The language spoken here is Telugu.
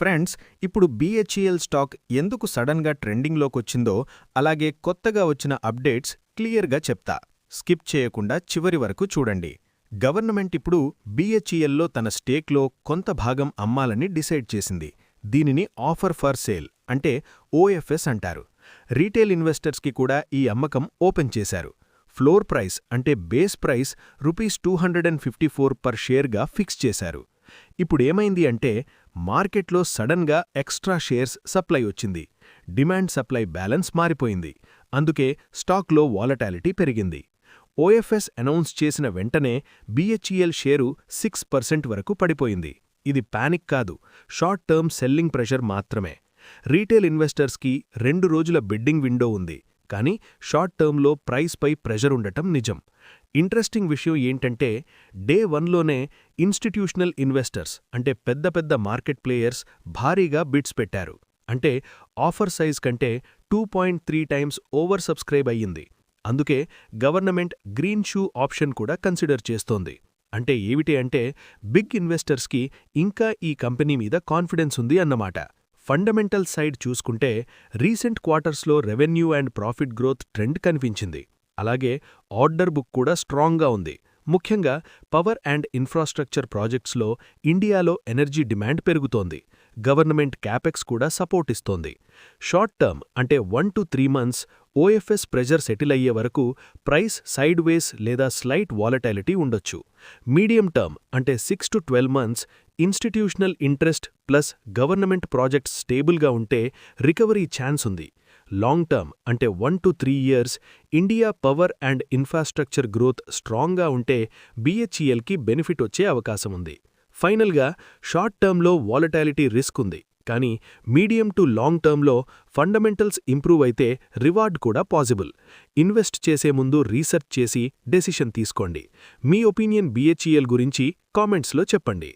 ఫ్రెండ్స్, ఇప్పుడు BHEL స్టాక్ ఎందుకు సడన్గా ట్రెండింగ్లోకొచ్చిందో, అలాగే కొత్తగా వచ్చిన అప్డేట్స్ క్లియర్గా చెప్తా. స్కిప్ చేయకుండా చివరి వరకు చూడండి. గవర్నమెంట్ ఇప్పుడు BHELలో తన స్టేక్లో కొంత భాగం అమ్మాలని డిసైడ్ చేసింది. దీనిని ఆఫర్ ఫర్ సేల్ అంటే OFS అంటారు. రీటైల్ ఇన్వెస్టర్స్కి కూడా ఈ అమ్మకం ఓపెన్ చేశారు. ఫ్లోర్ ప్రైస్ అంటే బేస్ ప్రైస్ ₹254 పర్ షేర్గా ఫిక్స్ చేశారు. ఇప్పుడేమైంది అంటే మార్కెట్లో సడన్గా ఎక్స్ట్రా షేర్స్ సప్లై వచ్చింది. డిమాండ్ సప్లై బ్యాలెన్స్ మారిపోయింది. అందుకే స్టాక్లో వాలటాలిటీ పెరిగింది. OFS అనౌన్స్ చేసిన వెంటనే BHEL షేరు 6% వరకు పడిపోయింది. ఇది పానిక్ కాదు, షార్ట్ టర్మ్ సెల్లింగ్ ప్రెషర్ మాత్రమే. రీటైల్ ఇన్వెస్టర్స్కి 2 రోజుల బిడ్డింగ్ విండో ఉంది, కానీ షార్ట్ టర్మ్లో ప్రైస్పై ప్రెషర్ ఉండటం నిజం. ఇంట్రెస్టింగ్ విషయం ఏంటంటే డే 1లోనే ఇన్స్టిట్యూషనల్ ఇన్వెస్టర్స్ అంటే పెద్ద పెద్ద మార్కెట్ ప్లేయర్స్ భారీగా బిడ్స్ పెట్టారు. అంటే ఆఫర్ సైజ్ కంటే 2.3 టైమ్స్ ఓవర్ సబ్స్క్రైబ్ అయ్యింది. అందుకే గవర్నమెంట్ గ్రీన్ షూ ఆప్షన్ కూడా కన్సిడర్ చేస్తోంది. అంటే ఏమిటి అంటే బిగ్ ఇన్వెస్టర్స్కి ఇంకా ఈ కంపెనీ మీద కాన్ఫిడెన్స్ ఉంది అన్నమాట. ఫండమెంటల్ సైడ్ చూసుకుంటే రీసెంట్ క్వార్టర్స్లో revenue and profit growth trend కనిపించింది. అలాగే ఆర్డర్ బుక్ కూడా స్ట్రాంగ్గా ఉంది. ముఖ్యంగా పవర్ అండ్ ఇన్ఫ్రాస్ట్రక్చర్ ప్రాజెక్ట్స్లో ఇండియాలో ఎనర్జీ డిమాండ్ పెరుగుతోంది. గవర్నమెంట్ క్యాపెక్స్ కూడా సపోర్ట్ ఇస్తోంది. షార్ట్ టర్మ్ అంటే 1 to 3 months OFS pressure settle అయ్యే వరకు ప్రైస్ సైడ్ వేస్ లేదా స్లైట్ వాలటాలిటీ ఉండొచ్చు. మీడియం టర్మ్ అంటే 6 to 12 months institutional interest plus government projects స్టేబుల్గా ఉంటే రికవరీ ఛాన్స్ ఉంది. లాంగ్ టర్మ్ అంటే 1 to 3 years India power and infrastructure growth స్ట్రాంగ్గా ఉంటే BHELకి బెనిఫిట్ వచ్చే అవకాశముంది. ఫైనల్గా షార్ట్ టర్మ్లో వాలటాలిటీ రిస్క్ ఉంది, కానీ మీడియం టు లాంగ్ టర్మ్లో ఫండమెంటల్స్ ఇంప్రూవ్ అయితే రివార్డ్ కూడా పాసిబుల్. ఇన్వెస్ట్ చేసే ముందు రీసెర్చ్ చేసి డెసిషన్ తీసుకోండి. మీ ఒపీనియన్ BHEL గురించి కామెంట్స్లో చెప్పండి.